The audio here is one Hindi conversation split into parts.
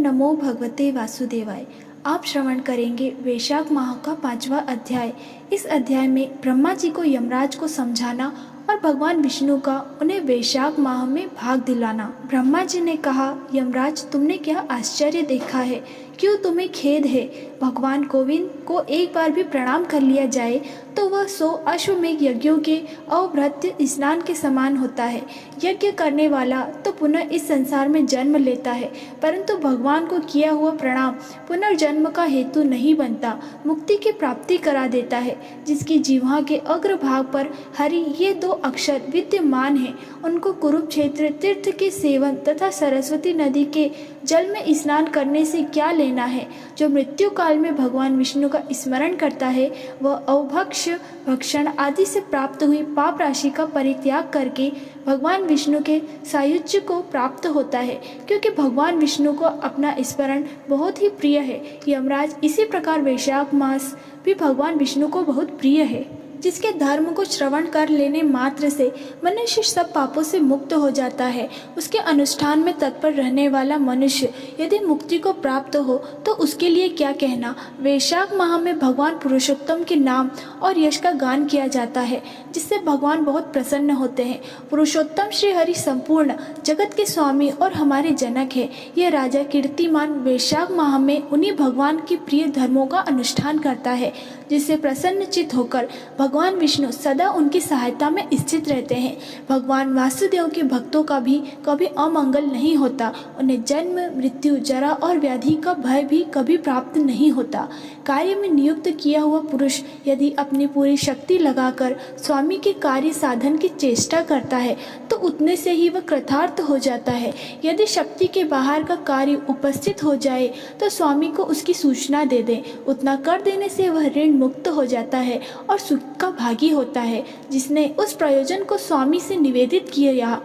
नमो भगवते वासुदेवाय। आप श्रवण करेंगे वैशाख माह का 5वां अध्याय। इस अध्याय में ब्रह्मा जी को यमराज को समझाना और भगवान विष्णु का उन्हें वैशाख माह में भाग दिलाना। ब्रह्मा जी ने कहा, यमराज तुमने क्या आश्चर्य देखा है? क्यों तुम्हें खेद है? भगवान गोविंद को एक बार भी प्रणाम कर लिया जाए तो वह 100 अश्वमेघ यज्ञों के अवभृत्य स्नान के समान होता है। यज्ञ करने वाला तो पुनः इस संसार में जन्म लेता है, परंतु भगवान को किया हुआ प्रणाम पुनर्जन्म का हेतु नहीं बनता, मुक्ति की प्राप्ति करा देता है। जिसकी जिह्वा के अग्रभाग पर हरि ये 2 अक्षर विद्यमान हैं, उनको कुरुक्षेत्र तीर्थ के सेवन तथा सरस्वती नदी के जल में स्नान करने से क्या लेना है? जो मृत्यु काल में भगवान विष्णु का स्मरण करता है वह अवभक्ष भक्षण आदि से प्राप्त हुई पाप राशि का परित्याग करके भगवान विष्णु के सायुज्य को प्राप्त होता है, क्योंकि भगवान विष्णु को अपना स्मरण बहुत ही प्रिय है। यमराज, इसी प्रकार वैशाख मास भी भगवान विष्णु को बहुत प्रिय है, जिसके धर्म को श्रवण कर लेने मात्र से मनुष्य सब पापों से मुक्त हो जाता है। उसके अनुष्ठान में तत्पर रहने वाला मनुष्य यदि मुक्ति को प्राप्त हो तो उसके लिए क्या कहना। वैशाख माह में भगवान पुरुषोत्तम के नाम और यश का गान किया जाता है, जिससे भगवान बहुत प्रसन्न होते हैं। पुरुषोत्तम श्री हरि संपूर्ण जगत के स्वामी और हमारे जनक है। यह राजा कीर्तिमान वैशाख माह में उन्हीं भगवान के प्रिय धर्मों का अनुष्ठान करता है, जिससे प्रसन्नचित होकर भगवान विष्णु सदा उनकी सहायता में स्थित रहते हैं। भगवान वासुदेव के भक्तों का भी कभी अमंगल नहीं होता। उन्हें जन्म, मृत्यु, जरा और व्याधि का भय भी कभी प्राप्त नहीं होता। कार्य में नियुक्त किया हुआ पुरुष यदि अपनी पूरी शक्ति लगाकर स्वामी के कार्य साधन की चेष्टा करता है तो उतने से ही वह कृतार्थ हो जाता है। यदि शक्ति के बाहर का कार्य उपस्थित हो जाए तो स्वामी को उसकी सूचना दे दें। उतना कर देने से वह ऋण मुक्त हो जाता है और सुख का भागी होता है। जिसने उस प्रयोजन को स्वामी से निवेदित किया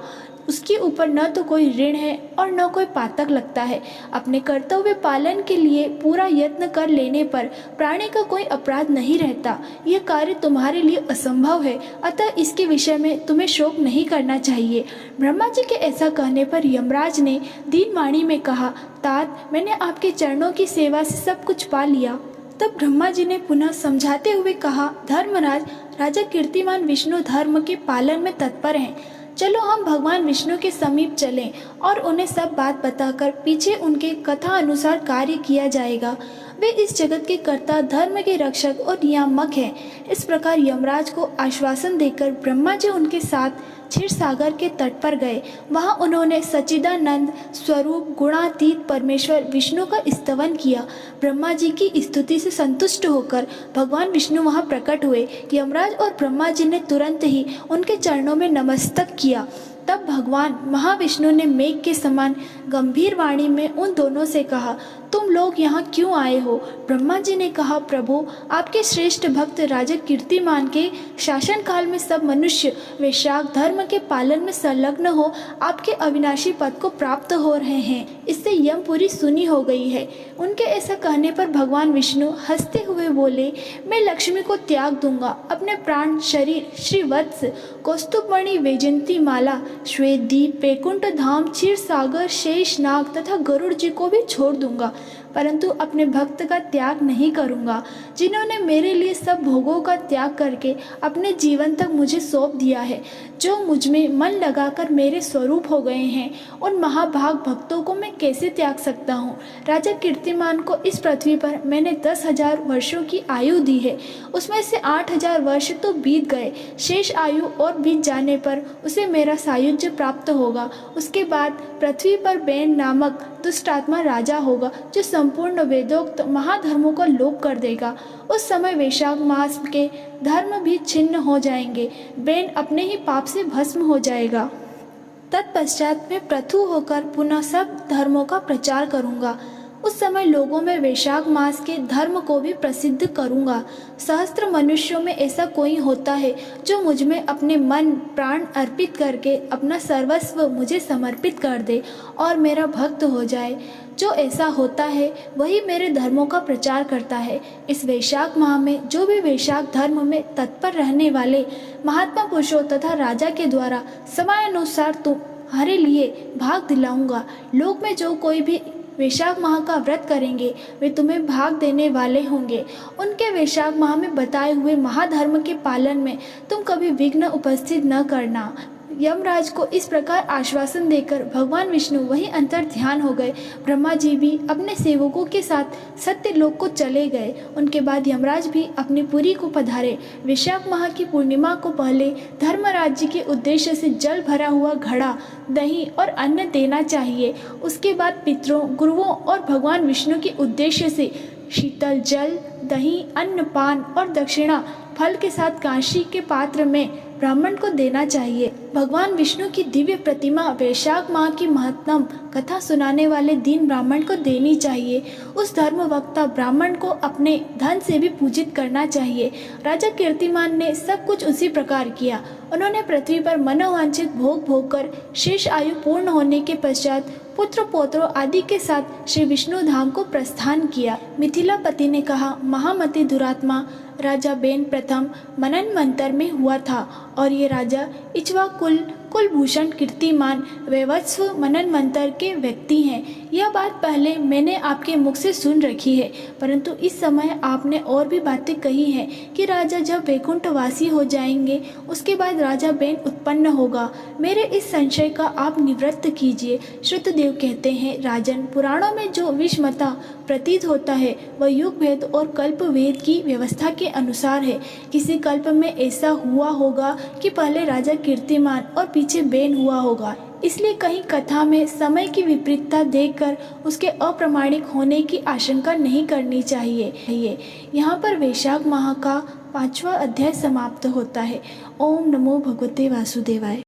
उसके ऊपर न तो कोई ऋण है और न कोई पातक लगता है। अपने कर्तव्य पालन के लिए पूरा यत्न कर लेने पर प्राणी का कोई अपराध नहीं रहता। यह कार्य तुम्हारे लिए असंभव है, अतः इसके विषय में तुम्हें शोक नहीं करना चाहिए। ब्रह्मा जी के ऐसा कहने पर यमराज ने दीन वाणी में कहा, तात, मैंने आपके चरणों की सेवा से सब कुछ पा लिया। तब ब्रह्मा जी ने पुनः समझाते हुए कहा, धर्मराज, राजा कीर्तिमान विष्णु धर्म के पालन में तत्पर हैं। चलो हम भगवान विष्णु के समीप चलें और उन्हें सब बात बताकर पीछे उनके कथा अनुसार कार्य किया जाएगा। वे इस जगत के कर्ता, धर्म के रक्षक और नियामक हैं। इस प्रकार यमराज को आश्वासन देकर ब्रह्मा जी उनके साथ क्षीर सागर के तट पर गए। वहां उन्होंने सच्चिदानंद स्वरूप गुणातीत परमेश्वर विष्णु का स्तवन किया। ब्रह्मा जी की स्तुति से संतुष्ट होकर भगवान विष्णु वहां प्रकट हुए। यमराज और ब्रह्मा जी ने तुरंत ही उनके चरणों में नमस्तक किया। तब भगवान महाविष्णु ने मेघ के समान गंभीर वाणी में उन दोनों से कहा, तुम लोग यहाँ क्यों आए हो? ब्रह्मा जी ने कहा, प्रभु, आपके श्रेष्ठ भक्त राजा कीर्तिमान के शासन काल में सब मनुष्य वैशाख धर्म के पालन में संलग्न हो आपके अविनाशी पद को प्राप्त हो रहे हैं। इससे यमपुरी सुनी हो गई है। उनके ऐसा कहने पर भगवान विष्णु हंसते हुए बोले, मैं लक्ष्मी को त्याग दूंगा। अपने प्राण शरीर श्रीवत्स, कौस्तुभमणि, वैजयंती माला, श्वेतदीप, वैकुंठ धाम, क्षीर सागर, शेषनाग तथा गरुड़ जी को भी छोड़ दूंगा, परंतु अपने भक्त का त्याग नहीं करूंगा, जिन्होंने मेरे लिए सब भोगों का त्याग करके अपने जीवन तक मुझे सौंप दिया है। जो मुझ में मन लगाकर मेरे स्वरूप हो गए हैं, उन महाभाग भक्तों को मैं कैसे त्याग सकता हूँ? राजा कीर्तिमान को इस पृथ्वी पर मैंने 10,000 वर्षों की आयु दी है। उसमें से 8,000 वर्ष तो बीत गए। शेष आयु और बीत जाने पर उसे मेरा सायुज्य प्राप्त होगा। उसके बाद पृथ्वी पर बैन नामक दुष्ट आत्मा राजा होगा, जो संपूर्ण वेदोक्त महाधर्मों का लोप कर देगा। उस समय वैशाख मास के धर्म भी छिन्न हो जाएंगे। बैन अपने ही पाप से भस्म हो जाएगा। तत्पश्चात मैं पृथु होकर पुनः सब धर्मों का प्रचार करूंगा। उस समय लोगों में वैशाख मास के धर्म को भी प्रसिद्ध करूंगा। सहस्त्र मनुष्यों में ऐसा कोई होता है जो मुझ में अपने मन प्राण अर्पित करके अपना सर्वस्व मुझे समर्पित कर दे और मेरा भक्त हो जाए। जो ऐसा होता है वही मेरे धर्मों का प्रचार करता है। इस वैशाख माह में जो भी वैशाख धर्म में तत्पर रहने वाले महात्मा पुरुषों तथा राजा के द्वारा समय अनुसार तुम्हारे लिए भाग दिलाऊंगा। लोक में जो कोई भी वैशाख माह का व्रत करेंगे वे तुम्हें भाग देने वाले होंगे। उनके वैशाख माह में बताए हुए महाधर्म के पालन में तुम कभी विघ्न उपस्थित न करना। यमराज को इस प्रकार आश्वासन देकर भगवान विष्णु वहीं अंतर ध्यान हो गए। ब्रह्मा जी भी अपने सेवकों के साथ सत्यलोक को चले गए। उनके बाद यमराज भी अपनी पुरी को पधारे। वैशाख माह की पूर्णिमा को पहले धर्मराज जी के उद्देश्य से जल भरा हुआ घड़ा, दही और अन्न देना चाहिए। उसके बाद पितरों, गुरुओं और भगवान विष्णु के उद्देश्य से शीतल जल, दही, अन्न, पान और दक्षिणा फल के साथ कांशी के पात्र में ब्राह्मण को देना चाहिए। भगवान विष्णु की दिव्य प्रतिमा वैशाख माह की महत्तम कथा सुनाने वाले दिन ब्राह्मण को देनी चाहिए। उस धर्म वक्ता ब्राह्मण को अपने धन से भी पूजित करना चाहिए। राजा कीर्तिमान ने सब कुछ उसी प्रकार किया। उन्होंने पृथ्वी पर मनोवांछित भोग भोग कर शेष आयु पूर्ण होने के पश्चात पुत्र पौत्रों आदि के साथ श्री विष्णु धाम को प्रस्थान किया। मिथिलापति ने कहा, महामति दुरात्मा राजा बेन प्रथम मनन्वंतर में हुआ था और ये राजा इक्ष्वाकुल कुलभूषण कीर्तिमान वैवत्स्व मनन्वंतर के व्यक्ति हैं। यह बात पहले मैंने आपके मुख से सुन रखी है, परंतु इस समय आपने और भी बातें कही हैं कि राजा जब वैकुंठवासी हो जाएंगे उसके बाद राजा बेन उत्पन्न होगा। मेरे इस संशय का आप निवृत्त कीजिए। श्रुतदेव कहते हैं, राजन, पुराणों में जो विषमता प्रतीत होता है वह युग भेद और कल्प भेद की व्यवस्था के अनुसार है। किसी कल्प में ऐसा हुआ होगा कि पहले राजा कीर्तिमान और पीछे बेन हुआ होगा। इसलिए कहीं कथा में समय की विपरीतता देखकर उसके अप्रामाणिक होने की आशंका नहीं करनी चाहिए। यहाँ पर वैशाख माह का 5वां अध्याय समाप्त होता है। ओम नमो भगवते वासुदेवाय।